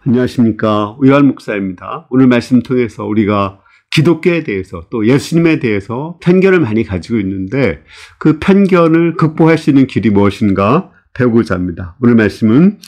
안녕하십니까. 의활 목사입니다. 오늘 말씀 통해서 우리가 기독교에 대해서 또 예수님에 대해서 편견을 많이 가지고 있는데 그 편견을 극복할 수 있는 길이 무엇인가 배우고자 합니다. 오늘 말씀은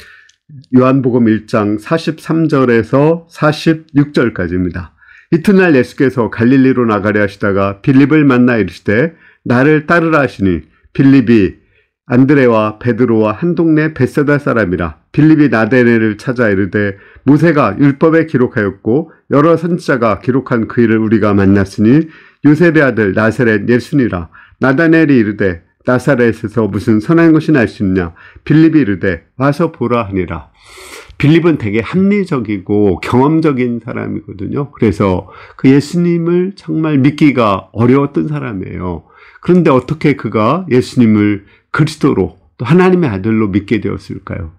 요한복음 1장 43절에서 46절까지입니다. 이튿날 예수께서 갈릴리로 나가려 하시다가 빌립을 만나 이르시되 나를 따르라 하시니 빌립이 안드레와 베드로와 한 동네 벳세다 사람이라. 빌립이 나다나엘을 찾아 이르되 모세가 율법에 기록하였고 여러 선지자가 기록한 그 일을 우리가 만났으니 요셉의 아들 나사렛 예수니라. 나다나엘이 이르되 나사렛에서 무슨 선한 것이 날 수 있냐. 빌립이 이르되 와서 보라 하니라. 빌립은 되게 합리적이고 경험적인 사람이거든요. 그래서 그 예수님을 정말 믿기가 어려웠던 사람이에요. 그런데 어떻게 그가 예수님을 그리스도로 또 하나님의 아들로 믿게 되었을까요?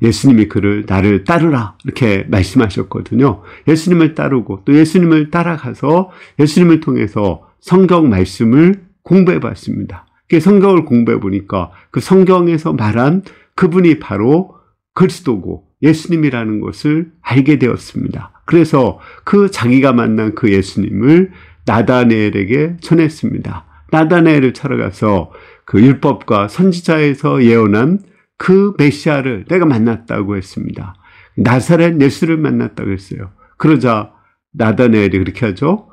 예수님이 그를 나를 따르라 이렇게 말씀하셨거든요. 예수님을 따르고 또 예수님을 따라가서 예수님을 통해서 성경 말씀을 공부해 봤습니다. 성경을 공부해 보니까 그 성경에서 말한 그분이 바로 그리스도고 예수님이라는 것을 알게 되었습니다. 그래서 그 자기가 만난 그 예수님을 나다나엘에게 전했습니다. 나다나엘을 찾아가서 그 율법과 선지자에서 예언한 그 메시아를 내가 만났다고 했습니다. 나사렛 예수를 만났다고 했어요. 그러자 나다나엘이 그렇게 하죠.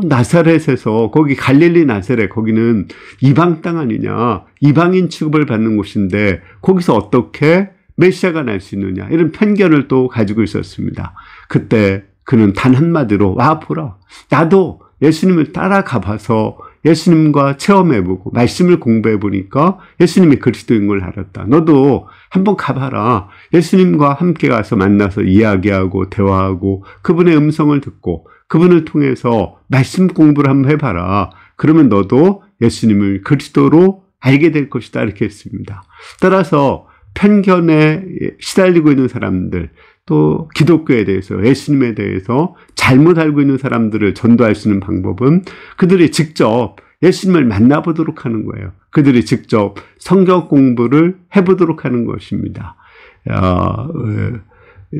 나사렛에서 거기 갈릴리 나사렛 거기는 이방 땅 아니냐. 이방인 취급을 받는 곳인데 거기서 어떻게 메시아가 날 수 있느냐. 이런 편견을 또 가지고 있었습니다. 그때 그는 단 한마디로 와 보라. 나도 예수님을 따라가 봐서 예수님과 체험해보고 말씀을 공부해보니까 예수님이 그리스도인 걸 알았다. 너도 한번 가봐라. 예수님과 함께 가서 만나서 이야기하고 대화하고 그분의 음성을 듣고 그분을 통해서 말씀 공부를 한번 해봐라. 그러면 너도 예수님을 그리스도로 알게 될 것이다. 이렇게 했습니다. 따라서 편견에 시달리고 있는 사람들 또 기독교에 대해서 예수님에 대해서 잘못 알고 있는 사람들을 전도할 수 있는 방법은 그들이 직접 예수님을 만나보도록 하는 거예요. 그들이 직접 성경 공부를 해보도록 하는 것입니다.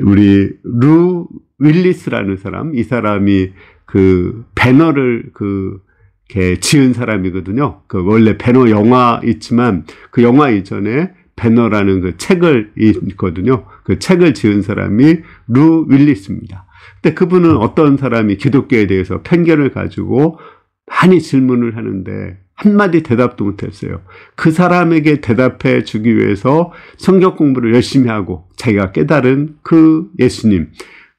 우리 루 윌리스라는 사람, 이 사람이 그 배너를 이렇게 지은 사람이거든요. 그 원래 배너 영화 있지만 그 영화 이전에 배너라는 그 책을 읽거든요. 그 책을 지은 사람이 루 윌리스입니다. 근데 그분은 어떤 사람이 기독교에 대해서 편견을 가지고 많이 질문을 하는데 한마디 대답도 못했어요. 그 사람에게 대답해 주기 위해서 성경 공부를 열심히 하고 자기가 깨달은 그 예수님,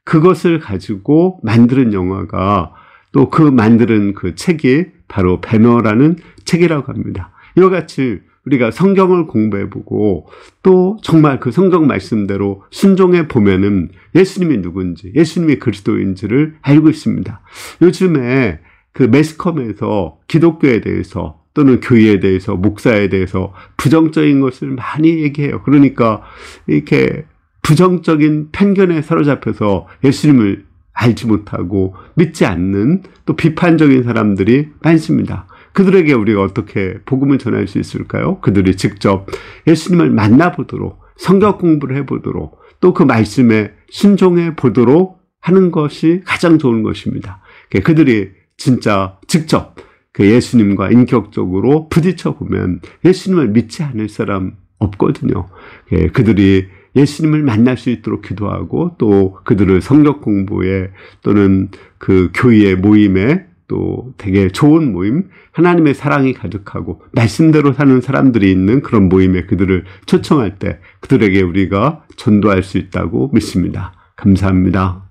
그것을 가지고 만드는 영화가 또 그 만드는 그 책이 바로 배너라는 책이라고 합니다. 이와 같이 우리가 성경을 공부해보고 또 정말 그 성경 말씀대로 순종해 보면은 예수님이 누군지, 예수님이 그리스도인지를 알고 있습니다. 요즘에 그 매스컴에서 기독교에 대해서 또는 교회에 대해서, 목사에 대해서 부정적인 것을 많이 얘기해요. 그러니까 이렇게 부정적인 편견에 사로잡혀서 예수님을 알지 못하고 믿지 않는 또 비판적인 사람들이 많습니다. 그들에게 우리가 어떻게 복음을 전할 수 있을까요? 그들이 직접 예수님을 만나보도록 성경 공부를 해보도록 또 그 말씀에 순종해 보도록 하는 것이 가장 좋은 것입니다. 그들이 진짜 직접 그 예수님과 인격적으로 부딪혀 보면 예수님을 믿지 않을 사람 없거든요. 그들이 예수님을 만날 수 있도록 기도하고 또 그들을 성경 공부에 또는 그 교회의 모임에 또 되게 좋은 모임, 하나님의 사랑이 가득하고 말씀대로 사는 사람들이 있는 그런 모임에 그들을 초청할 때 그들에게 우리가 전도할 수 있다고 믿습니다. 감사합니다.